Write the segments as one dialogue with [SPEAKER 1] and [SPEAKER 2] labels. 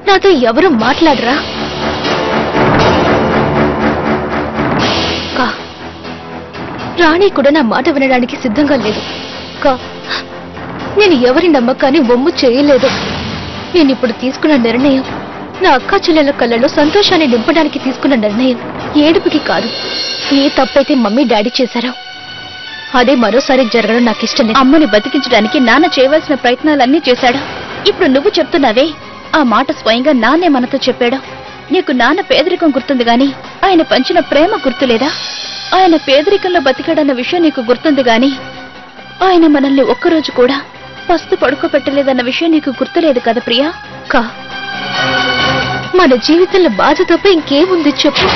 [SPEAKER 1] నాతో ఎవరు మాట్లాడరా? రాణి కూడా నా మాట వినడానికి సిద్ధంగా లేదు. నేను ఎవరి నమ్మకాన్ని వమ్ము చేయలేదు. నేనిప్పుడు తీసుకున్న నిర్ణయం నా అక్క చెల్లెల కళ్ళలో సంతోషాన్ని నింపడానికి తీసుకున్న నిర్ణయం, ఏడుపుకి కాదు. ఏ తప్పైతే మమ్మీ డాడీ చేశారో అదే మరోసారి జరగడం నాకు ఇష్టం లేదు.
[SPEAKER 2] అమ్మని బతికించడానికి నాన్న చేయవలసిన ప్రయత్నాలన్నీ చేశాడు. ఇప్పుడు నువ్వు చెప్తున్నావే, ఆ మాట స్వయంగా నాన్నే మనతో చెప్పాడు. నీకు నాన్న పేదరికం గుర్తుంది గాని ఆయన పంచిన ప్రేమ గుర్తులేదా? ఆయన పేదరికంలో బతికాడన్న విషయం నీకు గుర్తుంది గాని ఆయన మనల్ని ఒక్కరోజు కూడా పస్తు పడుకోబెట్టలేదన్న విషయం నీకు గుర్తులేదు కదా ప్రియా?
[SPEAKER 1] మన జీవితంలో బాధ తప్ప ఇంకేముంది చెప్పు?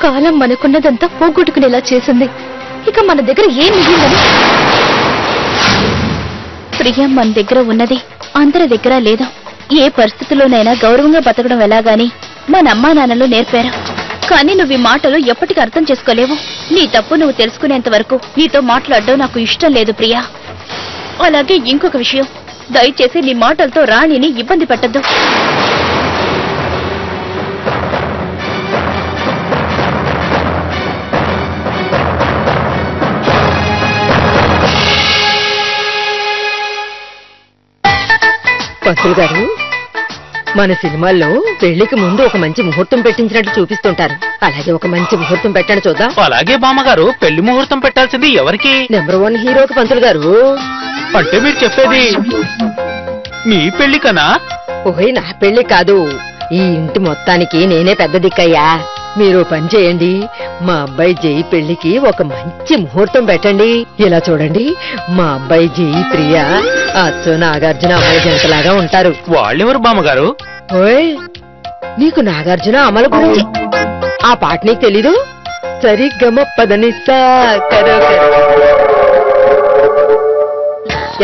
[SPEAKER 1] కాలం మనకున్నదంతా పోగొట్టుకునేలా చేసింది. ఇక మన దగ్గర ఏం మిగిలిందని?
[SPEAKER 2] ప్రియ, మన దగ్గర ఉన్నది అందరి దగ్గర లేదు. ఏ పరిస్థితుల్లోనైనా గౌరవంగా బతకడం ఎలాగాని మన అమ్మా నాన్నలు నేర్పారు. కానీ నువ్వు ఈ మాటలు ఎప్పటికీ అర్థం చేసుకోలేవు. నీ తప్పు నువ్వు తెలుసుకునేంత వరకు నీతో మాట్లాడడం నాకు ఇష్టం లేదు ప్రియా. అలాగే ఇంకొక విషయం, దయచేసి నీ మాటలతో రాణిని ఇబ్బంది పెట్టద్దు.
[SPEAKER 3] పంతులు గారు, మన సినిమాల్లో పెళ్లికి ముందు ఒక మంచి ముహూర్తం పెట్టించినట్టు చూపిస్తుంటారు. అలాగే ఒక మంచి ముహూర్తం పెట్టండి చూద్దాం.
[SPEAKER 4] అలాగే బామ్మగారు, పెళ్లి ముహూర్తం పెట్టాల్సింది ఎవరికి?
[SPEAKER 3] నెంబర్ 1 హీరోకి పంతులు గారు.
[SPEAKER 4] అంటే మీరు చెప్పేది మీ పెళ్లికనా?
[SPEAKER 3] ఓహే, నా పెళ్లి కాదు, ఈ ఇంటి మొత్తానికి నేనే పెద్ద దిక్కయ్యా. మీరు పని చేయండి, మా అబ్బాయి జై పెళ్లికి ఒక మంచి ముహూర్తం పెట్టండి. ఇలా చూడండి, మా అబ్బాయి జై ప్రియ అచ్చో నాగార్జున అమల జంటలాగా ఉంటారు.
[SPEAKER 4] వాళ్ళెవరు బామ్మగారు?
[SPEAKER 3] ఓయ్, నీకు నాగార్జున అమల గురించి ఆ పాట నీకు తెలీదు? సరిగమ పదనిస్తా కరో కరో.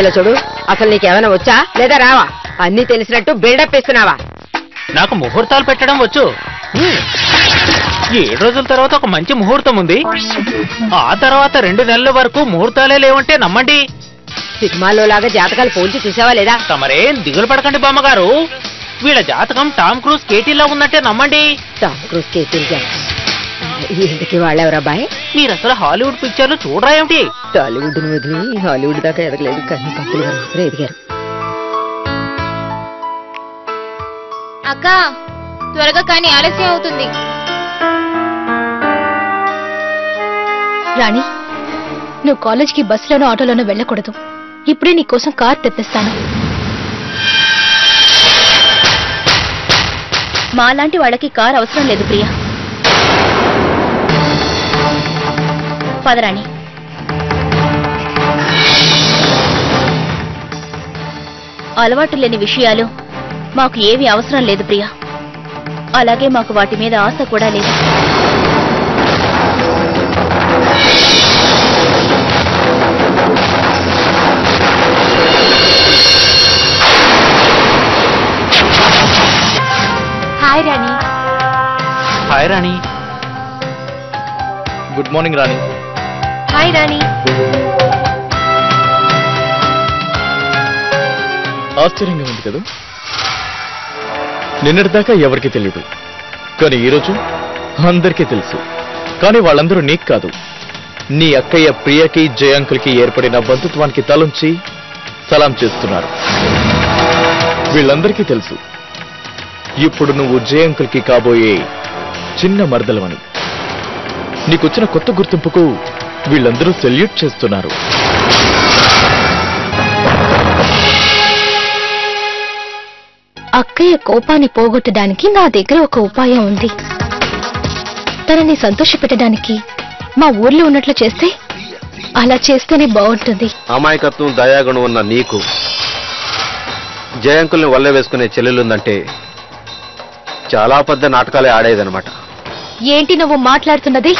[SPEAKER 3] ఇలా చూడు, అసలు నీకేమైనా వచ్చా లేదా రావా? అన్ని తెలిసినట్టు బిల్డప్ ఇస్తున్నావా?
[SPEAKER 4] నాకు ముహూర్తాలు పెట్టడం వచ్చు. 7 రోజుల తర్వాత ఒక మంచి ముహూర్తం ఉంది. ఆ తర్వాత 2 నెలల వరకు ముహూర్తాలే లేవంటే నమ్మండి.
[SPEAKER 3] సినిమాలో లాగా జాతకాలు పోల్చి చూసావా లేదా?
[SPEAKER 4] తమరేం దిగులు పడకండి బామ్మగారు, వీళ్ళ జాతకం టామ్ క్రూజ్ కేటీలా ఉన్నట్టే నమ్మండి.
[SPEAKER 3] టామ్ క్రూజ్ కేటీ ఇంటికి వాళ్ళెవరబ్బాయి?
[SPEAKER 4] మీరు అసలు హాలీవుడ్ పిక్చర్లు చూడరా ఏమిటి?
[SPEAKER 3] టాలీవుడ్ ను వదిలి హాలీవుడ్ దాకా ఎదగలేదు, కానీ పంతులు గారు మాత్రం ఎదిగారు.
[SPEAKER 1] అక్క, త్వరగా కానీ ఆలస్యం అవుతుంది. రాణి, నువ్వు కాలేజ్కి బస్సులోనో ఆటోలోనో వెళ్ళకూడదు. ఇప్పుడే నీకోసం కార్ తెప్పిస్తాను.
[SPEAKER 2] మాలాంటి వాళ్ళకి కార్ అవసరం లేదు ప్రియా. పదరాణి. అలవాటు లేని విషయాలు మాకు ఏవి అవసరం లేదు ప్రియా. అలాగే మాకు వాటి మీద ఆశ కూడా లేదు.
[SPEAKER 1] హాయ్ రాణి.
[SPEAKER 4] హాయ్ రాణి. గుడ్ మార్నింగ్ రాణి.
[SPEAKER 1] హాయ్ రాణి.
[SPEAKER 5] ఆశ్చర్యంగా ఉంది కదా? నిన్నటిదాకా ఎవరికి తెలియదు, కానీ ఈరోజు అందరికీ తెలుసు. కానీ వాళ్ళందరూ నీకు కాదు, నీ అక్కయ్య ప్రియకి జయ అంకుల్కి ఏర్పడిన బంధుత్వానికి తలుంచి సలాం చేస్తున్నారు. వీళ్ళందరికీ తెలుసు ఇప్పుడు నువ్వు జయ అంకుల్కి కాబోయే చిన్న మరదలవని. నీకొచ్చిన కొత్త గుర్తింపుకు వీళ్ళందరూ సెల్యూట్ చేస్తున్నారు.
[SPEAKER 1] అక్కయ్య కోపాన్ని పోగొట్టడానికి నా దగ్గర ఒక ఉపాయం ఉంది. తనని సంతోషపెట్టడానికి మా ఊర్లో ఉన్నట్లు చేస్తే, అలా చేస్తేనే బాగుంటుంది.
[SPEAKER 6] అమాయకత్వం దయాగుణం ఉన్న నీకు జయాంకుల్ని వల్ల వేసుకునే చెల్లెలుందంటే చాలా పెద్ద నాటకాలే ఆడేదనమాట.
[SPEAKER 1] ఏంటి నువ్వు మాట్లాడుతున్నది?